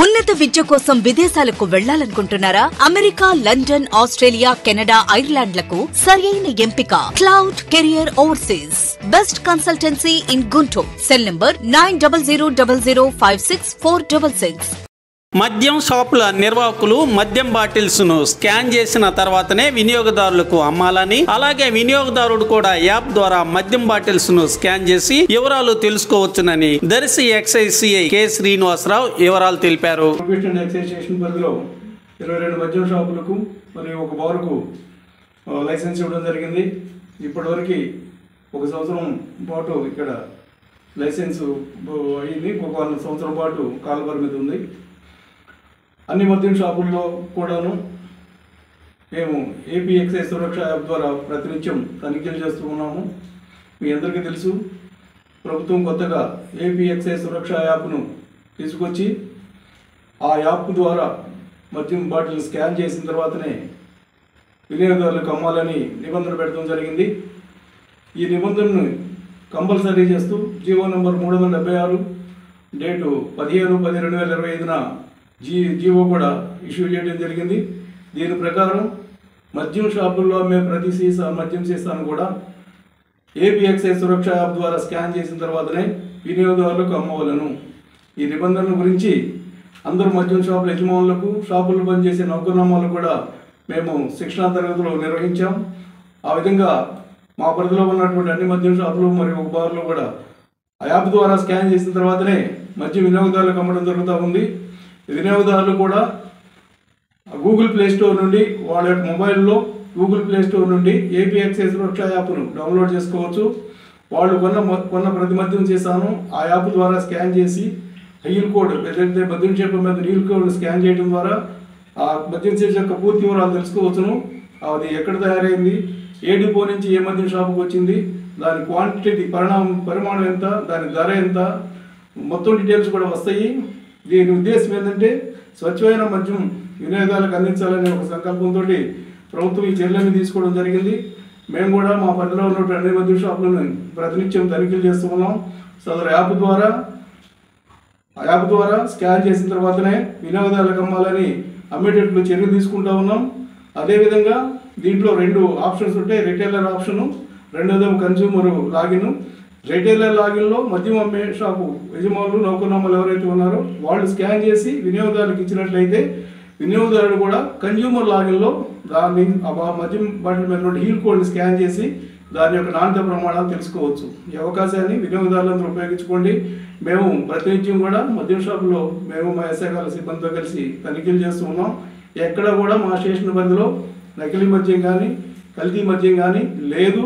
ఉన్నత విద్య కోసం విదేశాలకు వెళ్లాలనుకుంటున్నారా? అమెరికా, లండన్, ఆస్ట్రేలియా, కెనడా, ఐర్లాండ్లకు సరైన ఎంపిక cloud career overseas. Best consultancy in Guntur. Cell number 9000056466. మద్యం షాపుల నిర్వాహకులు మద్యం బాటిల్స్ ను స్కాన్ చేసిన తర్వాతనే వినియోగదారులకు అమ్మాలని, అలాగే వినియోగదారుడు కూడా యాప్ ద్వారా మద్యం బాటిల్స్ ను స్కాన్ చేసి వివరాలు తెలుసుకోవచ్చునని Darsi excise CI K Srinivasarao వివరాలు తెలిపారు. ఎక్సైజ్ స్టేషన్ పరిధిలో 22 మద్యం షాపులకు మరియు ఒక బారుకు లైసెన్స్ ఇవ్వడం జరిగింది. ఇప్పటివరకు 1 సంవత్సరం పాటు ఇక్కడ లైసెన్స్ అయింది. ఒక 1 సంవత్సరం పాటు కాల పరిమితి ఉంది. అన్ని మద్యం షాపుల్లో కూడాను మేము ఏపీ ఎక్సైజ్ సురక్ష యాప్ ద్వారా ప్రతినిత్యం తనిఖీలు చేస్తూ ఉన్నాము. మీ అందరికీ తెలుసు, ప్రభుత్వం కొత్తగా ఏపీ ఎక్సైజ్ సురక్ష యాప్ను తీసుకొచ్చి ఆ యాప్ ద్వారా మద్యం బాటిల్ స్కాన్ చేసిన తర్వాతనే వినియోగదారులకు అమ్మాలని నిబంధన పెట్టడం జరిగింది. ఈ నిబంధనను కంపల్సరీ చేస్తూ జీవో నెంబర్ 376 డేటు 15/10/2025న జీవో కూడా ఇష్యూ చేయడం జరిగింది. దీని ప్రకారం మద్యం షాపుల్లో అమ్మే ప్రతి మద్యం సీసాను కూడా ఏపీ ఎక్సైజ్ సురక్ష యాప్ ద్వారా స్కాన్ చేసిన తర్వాతనే వినియోగదారులకు అమ్మవలను. ఈ నిబంధనల గురించి అందరూ మద్యం షాపుల యజమానులకు, షాపుల్లో పనిచేసే నౌకర్నామాలకు కూడా మేము శిక్షణా తరగతులు నిర్వహించాం. ఆ విధంగా మా పరిధిలో ఉన్నటువంటి అన్ని మద్యం షాపులు మరియు ఒక బార్లో కూడా ఆ యాప్ ద్వారా స్కాన్ చేసిన తర్వాతనే మద్యం వినియోగదారులకు అమ్మడం జరుగుతూ ఉంది. వినియోగదారులు కూడా గూగుల్ ప్లే స్టోర్ నుండి వాళ్ళ యొక్క మొబైల్లో గూగుల్ ప్లే స్టోర్ నుండి ఏపీ ఎక్సైజ్ సురక్ష యాప్ను డౌన్లోడ్ చేసుకోవచ్చు. వాళ్ళు కొన్న ప్రతి మద్యం సీసాను ఆ యాప్ ద్వారా స్కాన్ చేసి నీల్ కోడ్, ఏదైతే మద్యం చేప మీద నీల్ కోడ్ స్కాన్ చేయడం ద్వారా ఆ మద్యం సీసా యొక్క పూర్తి వివరాలు తెలుసుకోవచ్చును. అది ఎక్కడ తయారైంది, ఏ డిపో నుంచి ఏ మద్యం షాపుకి వచ్చింది, దాని క్వాంటిటీ పరిమాణం ఎంత, దాని ధర ఎంత, మొత్తం డీటెయిల్స్ కూడా వస్తాయి. దీని ఉద్దేశం ఏంటంటే స్వచ్ఛమైన మద్యం వినియోగదారులకు అందించాలనే ఒక సంకల్పంతో ప్రభుత్వం ఈ చర్యలను తీసుకోవడం జరిగింది. మేము కూడా మా పరిధిలో ఉన్నటువంటి అన్ని మద్యం షాపులను ప్రతినిత్యం తనిఖీలు చేస్తూ ఉన్నాం. సదరు యాప్ ద్వారా స్కాన్ చేసిన తర్వాతనే వినియోగదారులకు అమ్మాలని అమ్మేటట్లు చర్యలు తీసుకుంటూ ఉన్నాం. అదేవిధంగా దీంట్లో 2 ఆప్షన్స్ ఉంటాయి. రిటైలర్ ఆప్షను, రెండోదేమో కన్జ్యూమర్ లాగిన్. రిటైలర్ లాగిన్లో మద్యం అమ్మే షాపు యజమానులు, నౌకర్నామాలు ఎవరైతే ఉన్నారో వాళ్ళు స్కాన్ చేసి వినియోగదారులకు ఇచ్చినట్లయితే వినియోగదారుడు కూడా కన్జ్యూమర్ లాగిన్లో దాన్ని మద్యం బాటిల్ మీద నీల్ కోడ్ని స్కాన్ చేసి దాని యొక్క నాణ్యత ప్రమాణాలు తెలుసుకోవచ్చు. ఈ అవకాశాన్ని వినియోగదారులందరూ ఉపయోగించుకోండి. మేము ప్రతినిత్యం కూడా మద్యం షాపులో మేము మా ఎస్ఐగాల సిబ్బందితో కలిసి తనిఖీలు చేస్తూ ఉన్నాం. ఎక్కడ కూడా మా స్టేషన్ పరిధిలో నకిలీ మద్యం కానీ కల్తీ మద్యం కానీ లేదు.